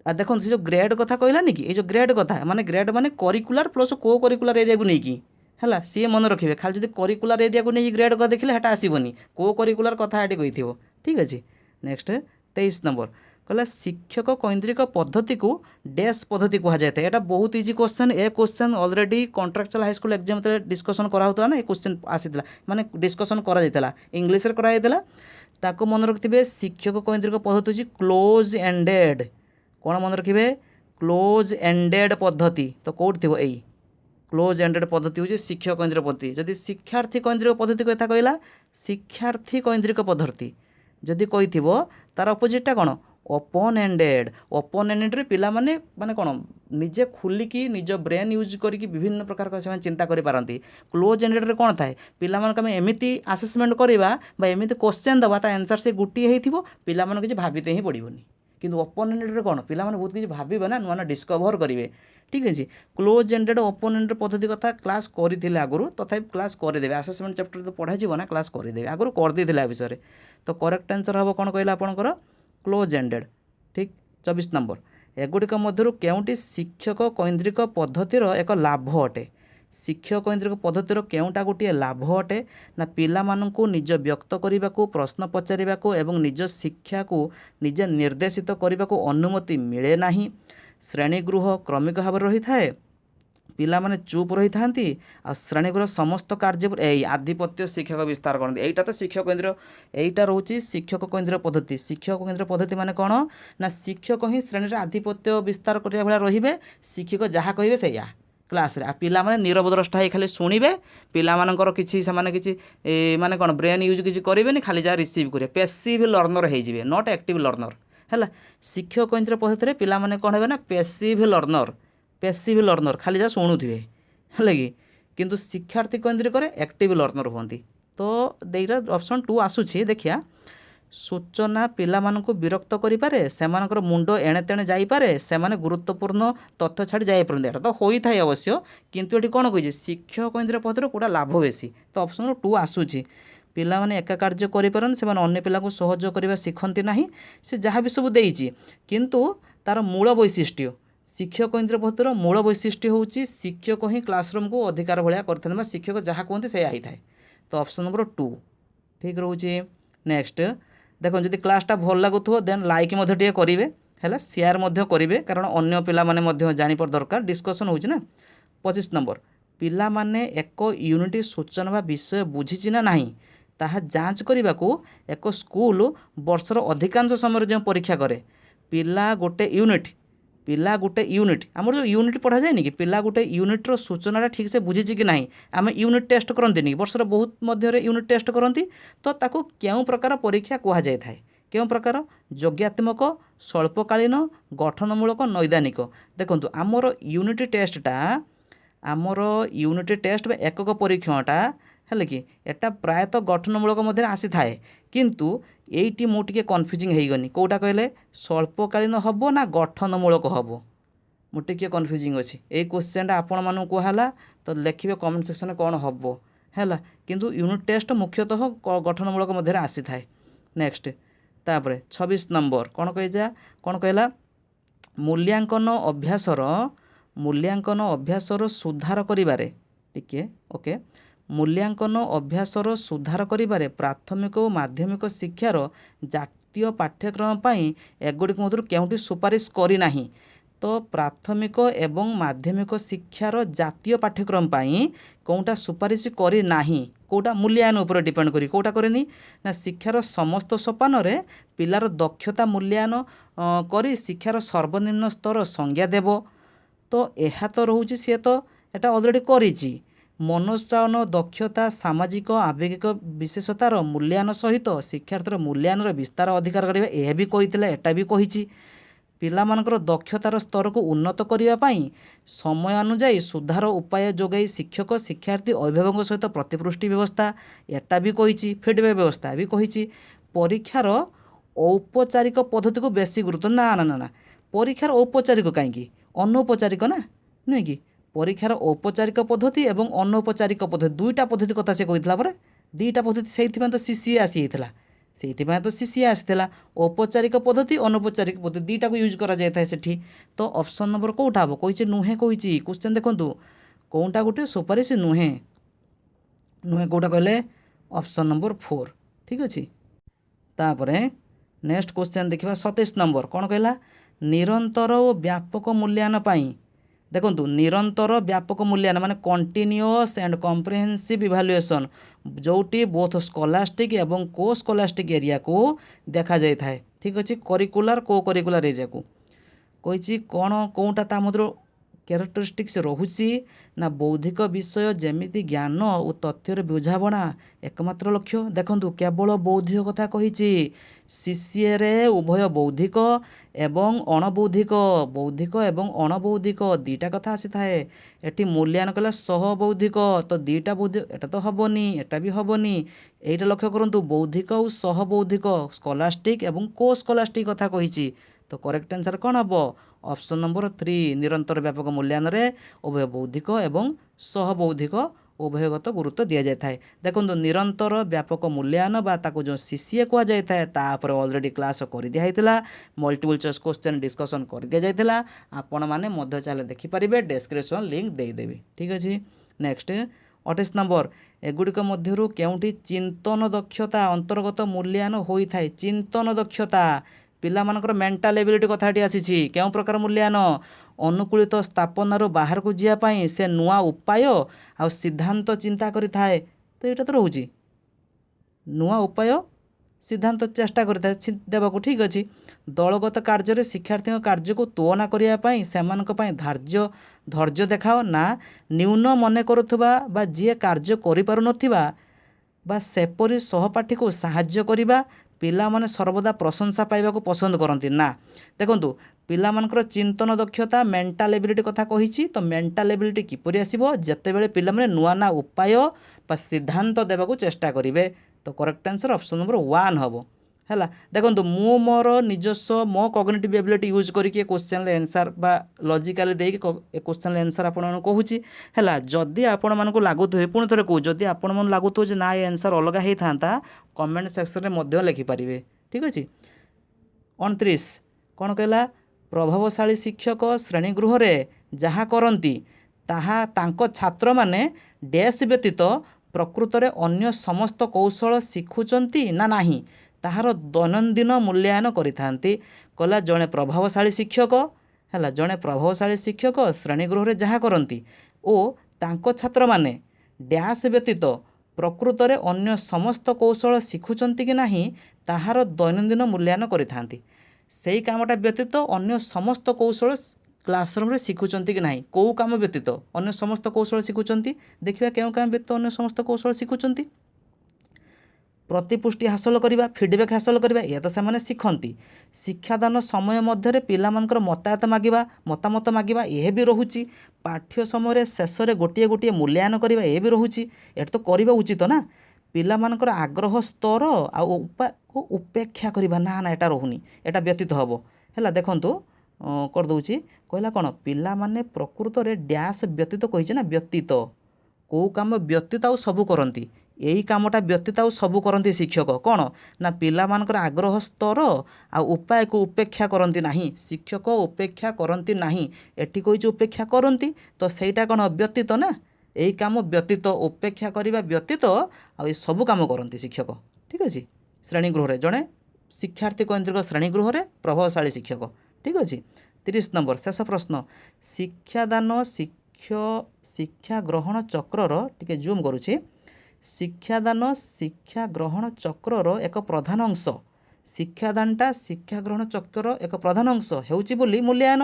देखो से जो ग्रेड कथा कहलानी कि ये ग्रेड कथा माने ग्रेड माने करिकुलर प्लस को करिकुलर एरिया को नहीं है सी मन रखिए खाली जो करिकुलर एरिया को नहीं ग्रेड कर देखिले हेटा आसबनी को करिकुलर कथा ये कही ठीक अच्छे नेक्स्ट 23 नंबर कहला शिक्षक कैंद्रिक पद्धति को डैश पद्धति कह जाए यहाँ बहुत easy question a question already contractual high school exam discussion कराला ना ये क्वेश्चन आसीला माने डिस्कसन करा इंग्लिश कराइला ताको मन रखिए शिक्षक कैंद्रिक पद्धति हूँ क्लोज एंडेड कौन मन रखिए क्लोज एंडेड पद्धति तो कौट थी यही क्लोज एंडेड पद्धति हूँ शिक्षक कैंद्रिक पद्धति जदि शिक्षार्थी कैंद्रिक पद्धति कथा कहला शिक्षार्थी कैंद्रिक पद्धति जदि कही तार अपोजिटा कौन ओपन एंडेड पिला माने कौन निजे खुलिकी निज ब्रेन यूज करके विभिन्न प्रकार से चिंता करें क्लोज एंडेड कौन थाए पिला मानक एमती आसेसमेंट करवा एमती क्वेश्चन दवा आंसर से गोटे हो पिला किसी भाविते ही पड़ोनी किंतु ओपन एंडेड कौन पिला बहुत किसी भावे ना नुआ डिस्कभर करेंगे ठीक है क्लोज एंडेड ओपन एंडेड पद्धति कथा क्लास करते आगुरी तथा क्लास करदे आसेसमेंट चैप्टर तो पढ़ा ना क्लास करदे आगुरी करदे विषय तो करेक्ट आंसर हम कौन कहला आपंकर क्लोज एंडेड ठीक 24 नंबर एगुड़िक मध्य केउंटी शिक्षक कैंद्रिक पद्धतिर एक लाभ अटे शिक्षक कैंद्रिक पद्धतिर केउंटा गोटे लाभ अटे ना पिला माननकु निज व्यक्त करने को प्रश्न पचारिबा को एवं निज शिक्षा को निजे निर्देशित करने को अनुमति मिले नाही श्रेणीगृह क्रमिक भाव रही थाए पिला माने चुप रही थांती आ श्रेणीगृह समस्त कार्य आधिपत्य शिक्षक विस्तार करते यहीटा तो शिक्षक केंद्र यहीटा रोचे शिक्षक केंद्र पद्धति शिक्षक केंद्र पद्धति माने कौन ना शिक्षक ही श्रेणी आधिपत्य विस्तार करने भाया रे शिक्षक जहाँ कहे से क्लास रे पिला माने नीरव द्रष्टा ही खाली शुणिबे पिला मानकर किछि समान किछि माने कौन ब्रेन यूज किछि करेंगे खाली जहाँ रिसीव करेंगे पैसिव लर्नर हो नॉट एक्टिव लर्नर है शिक्षक केंद्र पद्धति पिला माने कौन है ना पैसिव लर्नर खाली जहाँ शुणुवे है कि शिक्षार्थी केंद्रिक एक्टिव लर्नर होती तो देईटा ऑप्शन 2 आसूची देखिया सूचना पिला मानकु विरक्त करिपारे सेमानकर मुंड एणे तेणे जाइपारे सेमाने गुरुत्वपूर्ण तथ्य छाड़ी जाई परंदे एटा तो होई थाए अवश्य किंतु एटी कोन कहिजे शिक्षक केंद्र पद्धति कोडा लाभ बेसी तो ऑप्शन 2 आसूची पिला माने एका कार्य करि परन सेमाने अन्य पिला को सहयोग करिबा सिखंती नाही से जहाँ भी सब देइची किंतु तार मूल वैशिष्ट्य शिक्षक केंद्र पद्धतिर मूल वैशिष्ट्य हूँ शिक्षक ही क्लासरूम को अधिकार भाया करते शिक्षक जहाँ कहते से आई थाए तो ऑप्शन नंबर 2 ठीक रोचे नेक्स्ट देखो जदि क्लासटा भल लगुव देन लाइक करेंगे है शेयर करेंगे कारण अन्य पिला माने जापर दरकार डिस्कसन हो 25 नंबर पिला माने एक यूनिट सूचना बा विषय बुझी ना नहीं ताहा जांच करने को एक स्कूल वर्षर अधिकांश समय जो परीक्षा करे पिला गोटे यूनिट आम जो यूनिट पढ़ा जाए कि पिला गोटे यूनिट्र सूचना ठीक से बुझी कि नहीं आम यूनिट टेस्ट करती वर्षर बहुत मध्य यूनिट टेस्ट करती तो ताको क्यों प्रकार परीक्षा कह जाए थाए क्यों प्रकार योग्यात्मक स्वल्पकालीन गठनमूलक नैदानिक देखो आमर यूनिट टेस्ट एकक परीक्षणटा है कि एटा प्रायतः गठनमूलक मध्य आसी थाए किंतु एटी मु टिके कन्फ्यूजिंग हो गनी कौटा कहले स्वल्पकालीन हम ना गठनमूलक हम मुझे कन्फ्यूजिंग अच्छी ये क्वेश्चन आपण मानू कहला तो लिखे कमेंट सेक्शन कौन हम है किंतु यूनिट टेस्ट मुख्यतः गठनमूलक मध्य आसी थाए नेक्स्ट तापर 26 नंबर कौन कहला मूल्यांकन अभ्यासर सुधार करिबारे टिके ओके मूल्यांकन अभ्यासर सुधार करिबारे प्राथमिक और माध्यमिक शिक्षार ଜାତୀୟ ପାଠ୍ୟକ୍ରମ ପାଇଁ ଏଗୁଡ଼ିକ ମଧ୍ୟରୁ କେଉଁଟି ସୁପାରିଶ କରିନାହିଁ। ତ ପ୍ରାଥମିକ ଏବଂ ମାଧ୍ୟମିକ ଶିକ୍ଷାର ଜାତୀୟ ପାଠ୍ୟକ୍ରମ ପାଇଁ କେଉଁଟା ସୁପାରିଶ କରିନାହିଁ, କେଉଁଟା ମୂଲ୍ୟାୟନ ଉପରେ ଡିପେଣ୍ଡ କରି କେଉଁଟା କରିନି ନା ଶିକ୍ଷାର ସମସ୍ତ ସୋପାନରେ ପିଲାର ଦକ୍ଷତା ମୂଲ୍ୟାୟନ କରି ଶିକ୍ଷାର ସର୍ବନିମ୍ନ ସ୍ତର ସଂଜ୍ଞା ଦେବ। ତ ଏହା ତ ରହୁଛି ସିଏ ତ ଏଟା ଅଲରେଡ଼ି କରିଛି। ମନୋଚାଳନ ଦକ୍ଷତା ସାମାଜିକ ଆବେଗିକ ବିଶେଷତାର ମୂଲ୍ୟାୟନ ସହିତ ଶିକ୍ଷାର୍ଥୀର ମୂଲ୍ୟାୟନର ବିସ୍ତାର ଅଧିକାର କରିବା ଏହା ବି କହିଥିଲା, ଏଟା ବି କହିଛି। ପିଲାମାନଙ୍କର ଦକ୍ଷତାର ସ୍ତରକୁ ଉନ୍ନତ କରିବା ପାଇଁ ସମୟ ଅନୁଯାୟୀ ସୁଧାର ଉପାୟ ଯୋଗାଇ ଶିକ୍ଷକ ଶିକ୍ଷାର୍ଥୀ ଅଭିଭାବକଙ୍କ ସହିତ ପ୍ରତିପୃଷ୍ଟି ବ୍ୟବସ୍ଥା ଏଟା ବି କହିଛି। ଫିଡ଼ବ୍ୟାକ୍ ବ୍ୟବସ୍ଥା ବି କହିଛି। ପରୀକ୍ଷାର ଔପଚାରିକ ପଦ୍ଧତିକୁ ବେଶୀ ଗୁରୁତ୍ୱ ନା ନା ନା ନା ପରୀକ୍ଷାର ଔପଚାରିକ କାହିଁକି, ଅନୌପଚାରିକ ନା ନୁହେଁ କି? ପରୀକ୍ଷାର ଔପଚାରିକ ପଦ୍ଧତି ଏବଂ ଅନୌପଚାରିକ ପଦ୍ଧତି ଦୁଇଟା ପଦ୍ଧତି କଥା ସେ କହିଥିଲା ପରେ, ଦୁଇଟା ପଦ୍ଧତି, ସେଇଥିପାଇଁ ତ ସିସିଏ ଆସିଯାଇଥିଲା, ସେଇଥିପାଇଁ ତ ସିସିଏ ଆସିଥିଲା। ଔପଚାରିକ ପଦ୍ଧତି ଅନୌପଚାରିକ ପଦ୍ଧତି ଦୁଇଟାକୁ ୟୁଜ୍ କରାଯାଇଥାଏ ସେଠି। ତ ଅପସନ୍ ନମ୍ବର କେଉଁଟା ହେବ? କହିଛି ନୁହେଁ କହିଛି। କ୍ୱେଶ୍ଚନ୍ ଦେଖନ୍ତୁ କେଉଁଟା ଗୋଟେ ସୁପାରିଶ ନୁହେଁ, ନୁହେଁ କେଉଁଟା କହିଲେ? ଅପସନ୍ ନମ୍ବର 4, ଠିକ୍ ଅଛି। ତାପରେ ନେକ୍ସଟ କ୍ୱେଶ୍ଚନ୍ ଦେଖିବା 27 ନମ୍ବର କ'ଣ କହିଲା? ନିରନ୍ତର ଓ ବ୍ୟାପକ ମୂଲ୍ୟାୟନ ପାଇଁ ଦେଖନ୍ତୁ ନିରନ୍ତର ବ୍ୟାପକ ମୂଲ୍ୟାୟନ ମାନେ କଣ୍ଟିନ୍ୟୁଅସ୍ ଆଣ୍ଡ କମ୍ପ୍ରିହେନ୍ସିଭ୍ ଇଭାଲୁଏସନ୍ ଯେଉଁଠି ବୋଥ ସ୍କଲାଷ୍ଟିକ୍ ଏବଂ କୋ ସ୍କଲାଷ୍ଟିକ୍ ଏରିଆକୁ ଦେଖାଯାଇଥାଏ, ଠିକ୍ ଅଛି। କରିକୁଲାର କୋ କରିକୁଲାର ଏରିଆକୁ କହିଛି କ'ଣ କେଉଁଟା ତା ମଧ୍ୟରୁ କ୍ୟାରେକ୍ଟରିଷ୍ଟିକ୍ସ ରହୁଛି ନା ବୌଦ୍ଧିକ ବିଷୟ ଯେମିତି ଜ୍ଞାନ ଓ ତଥ୍ୟର ବୁଝାବଣା ଏକମାତ୍ର ଲକ୍ଷ୍ୟ। ଦେଖନ୍ତୁ କେବଳ ବୌଦ୍ଧିକ କଥା କହିଛି। ସିସିଏରେ ଉଭୟ ବୌଦ୍ଧିକ ଏବଂ ଅଣବୌଦ୍ଧିକ, ବୌଦ୍ଧିକ ଏବଂ ଅଣବୌଦ୍ଧିକ ଦୁଇଟା କଥା ଆସିଥାଏ। ଏଠି ମୂଲ୍ୟାୟନ କଲେ ସହବୌଦ୍ଧିକ, ତ ଦୁଇଟା ବୌଦ୍ଧିକ ଏଟା ତ ହେବନି, ଏଟା ବି ହେବନି। ଏଇଟା ଲକ୍ଷ୍ୟ କରନ୍ତୁ ବୌଦ୍ଧିକ ଆଉ ସହବୌଦ୍ଧିକ ସ୍କଲାଷ୍ଟିକ୍ ଏବଂ କୋ ସ୍କଲାଷ୍ଟିକ୍ କଥା କହିଛି। ତ କରେକ୍ଟ ଆନ୍ସର୍ କ'ଣ ହେବ? ଅପସନ୍ ନମ୍ବର 3 ନିରନ୍ତର ବ୍ୟାପକ ମୂଲ୍ୟାୟନରେ ଉଭୟ ବୌଦ୍ଧିକ ଏବଂ ସହବୌଦ୍ଧିକ ଉଭୟଗତ ଗୁରୁତ୍ୱ ଦିଆଯାଇଥାଏ। ଦେଖନ୍ତୁ ନିରନ୍ତର ବ୍ୟାପକ ମୂଲ୍ୟାୟନ ବା ତାକୁ ଯେଉଁ ସିସିଏ କୁହାଯାଇଥାଏ ତା ଉପରେ ଅଲରେଡ଼ି କ୍ଲାସ୍ କରିଦିଆଯାଇଥିଲା। ମଲ୍ଟିପୁଲ୍ ଚଏସ୍ କ୍ୱେଶ୍ଚନ୍ ଡିସ୍କସନ୍ କରିଦିଆଯାଇଥିଲା। ଆପଣମାନେ ମଧ୍ୟ ଚାହିଁଲେ ଦେଖିପାରିବେ, ଡେସ୍କ୍ରିପସନ୍ ଲିଙ୍କ୍ ଦେଇଦେବି, ଠିକ୍ ଅଛି। ନେକ୍ସଟ 28 ନମ୍ବର ଏଗୁଡ଼ିକ ମଧ୍ୟରୁ କେଉଁଠି ଚିନ୍ତନ ଦକ୍ଷତା ଅନ୍ତର୍ଗତ ମୂଲ୍ୟାୟନ ହୋଇଥାଏ? ଚିନ୍ତନ ଦକ୍ଷତା ପିଲାମାନଙ୍କର ମେଣ୍ଟାଲ ଏବିଲିଟି କଥା ଏଠି ଆସିଛି। କେଉଁ ପ୍ରକାର ମୂଲ୍ୟାୟନ? ଅନୁକୂଳିତ ସ୍ଥାପନାରୁ ବାହାରକୁ ଯିବା ପାଇଁ ସେ ନୂଆ ଉପାୟ ଆଉ ସିଦ୍ଧାନ୍ତ ଚିନ୍ତା କରିଥାଏ। ତ ଏଇଟା ତ ରହୁଛି ନୂଆ ଉପାୟ ସିଦ୍ଧାନ୍ତ ଚେଷ୍ଟା କରିଥାଏ ଦେବାକୁ, ଠିକ୍ ଅଛି। ଦଳଗତ କାର୍ଯ୍ୟରେ ଶିକ୍ଷାର୍ଥୀଙ୍କ କାର୍ଯ୍ୟକୁ ତୁଳନା କରିବା ପାଇଁ ସେମାନଙ୍କ ପାଇଁ ଧୈର୍ଯ୍ୟ ଦେଖାଅ ନା ନ୍ୟୁନ ମନେ କରୁଥିବା ବା ଯିଏ କାର୍ଯ୍ୟ କରିପାରୁନଥିବା ବା ସେପରି ସହପାଠୀକୁ ସାହାଯ୍ୟ କରିବା ପିଲାମାନେ ସର୍ବଦା ପ୍ରଶଂସା ପାଇବାକୁ ପସନ୍ଦ କରନ୍ତି ନା। ଦେଖନ୍ତୁ ପିଲାମାନଙ୍କର ଚିନ୍ତନ ଦକ୍ଷତା ମେଣ୍ଟାଲ ଏବିଲିଟି କଥା କହିଛି। ତ ମେଣ୍ଟାଲ ଏବିଲିଟି କିପରି ଆସିବ? ଯେତେବେଳେ ପିଲାମାନେ ନୂଆ ନୂଆ ଉପାୟ ବା ସିଦ୍ଧାନ୍ତ ଦେବାକୁ ଚେଷ୍ଟା କରିବେ। ତ କରେକ୍ଟ ଆନ୍ସର୍ ଅପସନ୍ ନମ୍ବର 1 ହେବ ହେଲା। ଦେଖନ୍ତୁ ମୁଁ ମୋର ନିଜସ୍ୱ ମୋ କଗ୍ନିଟିଭ୍ ଏବିଲିଟି ୟୁଜ୍ କରିକି ଏ କ୍ୱେଶ୍ଚନ୍ର ଆନ୍ସର୍ ବା ଲଜିକାଲି ଦେଇକି ଏ କ୍ୱେଶ୍ଚନ୍ର ଆନ୍ସର୍ ଆପଣମାନଙ୍କୁ କହୁଛି ହେଲା। ଯଦି ଆପଣମାନଙ୍କୁ ଲାଗୁଥିବେ, ପୁଣି ଥରେ କହୁଛି, ଯଦି ଆପଣମାନଙ୍କୁ ଲାଗୁଥିବ ଯେ ନା ଏ ଆନ୍ସର୍ ଅଲଗା ହେଇଥାନ୍ତା କମେଣ୍ଟ ସେକ୍ସନ୍ରେ ମଧ୍ୟ ଲେଖିପାରିବେ, ଠିକ୍ ଅଛି। 29 କ'ଣ କହିଲା? ପ୍ରଭାବଶାଳୀ ଶିକ୍ଷକ ଶ୍ରେଣୀଗୃହରେ ଯାହା କରନ୍ତି ତାହା ତାଙ୍କ ଛାତ୍ରମାନେ ଡ୍ୟାସ୍ ବ୍ୟତୀତ ପ୍ରକୃତରେ ଅନ୍ୟ ସମସ୍ତ କୌଶଳ ଶିଖୁଛନ୍ତି ନା ନାହିଁ ତାହାର ଦୈନନ୍ଦିନ ମୂଲ୍ୟାୟନ କରିଥାନ୍ତି। କହିଲା ଜଣେ ପ୍ରଭାବଶାଳୀ ଶିକ୍ଷକ ହେଲା, ଜଣେ ପ୍ରଭାବଶାଳୀ ଶିକ୍ଷକ ଶ୍ରେଣୀଗୃହରେ ଯାହା କରନ୍ତି ଓ ତାଙ୍କ ଛାତ୍ରମାନେ ଡ୍ୟାସ୍ ବ୍ୟତୀତ ପ୍ରକୃତରେ ଅନ୍ୟ ସମସ୍ତ କୌଶଳ ଶିଖୁଛନ୍ତି କି ନାହିଁ ତାହାର ଦୈନନ୍ଦିନ ମୂଲ୍ୟାୟନ କରିଥାନ୍ତି। ସେଇ କାମଟା ବ୍ୟତୀତ ଅନ୍ୟ ସମସ୍ତ କୌଶଳ କ୍ଲାସରୁମ୍ରେ ଶିଖୁଛନ୍ତି କି ନାହିଁ। କେଉଁ କାମ ବ୍ୟତୀତ ଅନ୍ୟ ସମସ୍ତ କୌଶଳ ଶିଖୁଛନ୍ତି? ଦେଖିବା କେଉଁ କାମ ବ୍ୟତୀତ ଅନ୍ୟ ସମସ୍ତ କୌଶଳ ଶିଖୁଛନ୍ତି। ପ୍ରତିପୁଷ୍ଟି ହାସଲ କରିବା, ଫିଡ଼ବ୍ୟାକ୍ ହାସଲ କରିବା, ଏହା ତ ସେମାନେ ଶିଖନ୍ତି। ଶିକ୍ଷାଦାନ ସମୟ ମଧ୍ୟରେ ପିଲାମାନଙ୍କର ମତାମତ ମାଗିବା ଏହା ବି ରହୁଛି। ପାଠ୍ୟ ସମୟରେ ଶେଷରେ ଗୋଟିଏ ଗୋଟିଏ ମୂଲ୍ୟାୟନ କରିବା ଏହା ବି ରହୁଛି। ଏଟା ତ କରିବା ଉଚିତ ନା। ପିଲାମାନଙ୍କର ଆଗ୍ରହ ସ୍ତର ଆଉ ଉପେକ୍ଷା କରିବା ନା ନା ଏଟା ରହୁନି, ଏଟା ବ୍ୟତୀତ ହେବ ହେଲା। ଦେଖନ୍ତୁ କରିଦେଉଛି, କହିଲା କ'ଣ? ପିଲାମାନେ ପ୍ରକୃତରେ ଡ୍ୟାସ୍ ବ୍ୟତୀତ କହିছে ନା, ବ୍ୟତୀତ କେଉଁ କାମ ବ୍ୟତୀତ ଆଉ ସବୁ କରନ୍ତି। ଏଇ କାମଟା ବ୍ୟତୀତ ଆଉ ସବୁ କରନ୍ତି ଶିକ୍ଷକ। କ'ଣ ନା ପିଲାମାନଙ୍କର ଆଗ୍ରହ ସ୍ତର ଆଉ ଉପାୟକୁ ଉପେକ୍ଷା କରନ୍ତି ନାହିଁ। ଶିକ୍ଷକ ଉପେକ୍ଷା କରନ୍ତି ନାହିଁ, ଏଠି କହିଛି ଉପେକ୍ଷା କରନ୍ତି, ତ ସେଇଟା କ'ଣ ବ୍ୟତୀତ ନା। ଏଇ କାମ ବ୍ୟତୀତ, ଉପେକ୍ଷା କରିବା ବ୍ୟତୀତ ଆଉ ଏ ସବୁ କାମ କରନ୍ତି ଶିକ୍ଷକ, ଠିକ୍ ଅଛି। ଶ୍ରେଣୀଗୃହରେ ଜଣେ ଶିକ୍ଷାର୍ଥୀ କୈନ୍ଦ୍ରିକ ଶ୍ରେଣୀଗୃହ ରେ ପ୍ରଭାବଶାଳୀ ଶିକ୍ଷକ। ଠିକ୍ ଅଛି। 30 ନମ୍ବର ଶେଷ ପ୍ରଶ୍ନ, ଶିକ୍ଷାଦାନ ଶିକ୍ଷା ଗ୍ରହଣ ଚକ୍ରର ଟିକେ ଜୁମ୍ କରୁଛି, ଶିକ୍ଷାଦାନ ଶିକ୍ଷା ଗ୍ରହଣ ଚକ୍ରର ଏକ ପ୍ରଧାନ ଅଂଶ, ଶିକ୍ଷାଦାନଟା ଶିକ୍ଷା ଗ୍ରହଣ ଚକ୍ରର ଏକ ପ୍ରଧାନ ଅଂଶ ହେଉଛି ବୋଲି ମୂଲ୍ୟାୟନ।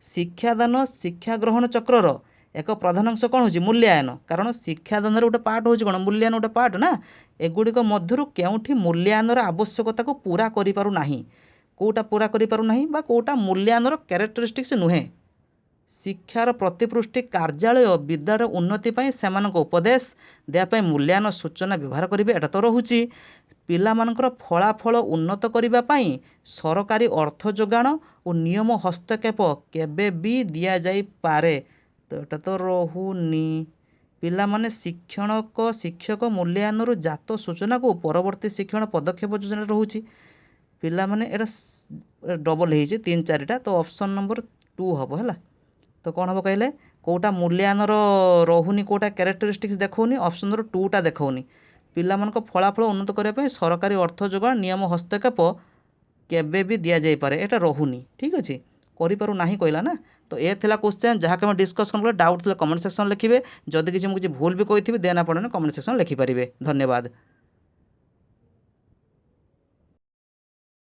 ଶିକ୍ଷାଦାନ ଶିକ୍ଷା ଗ୍ରହଣ ଚକ୍ରର ଏକ ପ୍ରଧାନ ଅଂଶ କ'ଣ ହେଉଛି? ମୂଲ୍ୟାୟନ। କାରଣ ଶିକ୍ଷାଦାନର ଗୋଟେ ପାର୍ଟ ହେଉଛି କ'ଣ? ମୂଲ୍ୟାୟନ ଗୋଟେ ପାର୍ଟ ନା। ଏଗୁଡ଼ିକ ମଧ୍ୟରୁ କେଉଁଠି ମୂଲ୍ୟାୟନର ଆବଶ୍ୟକତାକୁ ପୂରା କରିପାରୁନାହିଁ, କେଉଁଟା ପୂରା କରିପାରୁନାହିଁ ବା କେଉଁଟା ମୂଲ୍ୟାୟନର କ୍ୟାରେକ୍ଟରିଷ୍ଟିକ୍ସ ନୁହେଁ। ଶିକ୍ଷାର ପ୍ରତିପୃଷ୍ଟି କାର୍ଯ୍ୟାଳୟ ବିଦ୍ୟାଳୟର ଉନ୍ନତି ପାଇଁ ସେମାନଙ୍କ ଉପଦେଶ ଦେବା ପାଇଁ ମୂଲ୍ୟାୟନ ସୂଚନା ବ୍ୟବହାର କରିବେ, ଏଟା ତ ରହୁଛି। ପିଲାମାନଙ୍କର ଫଳାଫଳ ଉନ୍ନତ କରିବା ପାଇଁ ସରକାରୀ ଅର୍ଥ ଯୋଗାଣ ଓ ନିୟମ ହସ୍ତକ୍ଷେପ କେବେ ବି ଦିଆଯାଇପାରେ, ତ ଏଟା ତ ରହୁନି। ପିଲାମାନେ ଶିକ୍ଷକ ମୂଲ୍ୟାୟନରୁ ଜାତ ସୂଚନାକୁ ପରବର୍ତ୍ତୀ ଶିକ୍ଷଣ ପଦକ୍ଷେପ ଯୋଜନାରେ ରହୁଛି। ପିଲାମାନେ ଏଟା ଡବଲ ହେଇଛି 3-4ଟା, ତ ଅପସନ୍ ନମ୍ବର 2 ହେବ ହେଲା। ତ କ'ଣ ହେବ କହିଲେ, କେଉଁଟା ମୂଲ୍ୟାୟନର ରହୁନି, କେଉଁଟା କ୍ୟାରେକ୍ଟରିଷ୍ଟିକ୍ସ ଦେଖାଉନି, ଅପସନ୍ ନମ୍ବର 2ଟା ଦେଖାଉନି। ପିଲାମାନଙ୍କ ଫଳାଫଳ ଉନ୍ନତ କରିବା ପାଇଁ ସରକାରୀ ଅର୍ଥ ଯୋଗାଣ ନିୟମ ହସ୍ତକ୍ଷେପ କେବେ ବି ଦିଆଯାଇପାରେ, ଏଟା ରହୁନି। ଠିକ୍ ଅଛି, କରିପାରୁ ନାହିଁ କହିଲା ନା। ତ ଏ ଥିଲା କ୍ୱେଶ୍ଚନ୍, ଯାହାକି ଆମେ ଡିସ୍କସନ୍ କଲେ। ଡାଉଟ୍ ଥିଲେ କମେଣ୍ଟ ସେକ୍ସନ୍ ଲେଖିବେ। ଯଦି କିଛି ମୁଁ କିଛି ଭୁଲ ବି କହିଥିବି ଦେନ୍ ଆପଣ କମେଣ୍ଟ ସେକ୍ସନ୍ ଲେଖିପାରିବେ। ଧନ୍ୟବାଦ।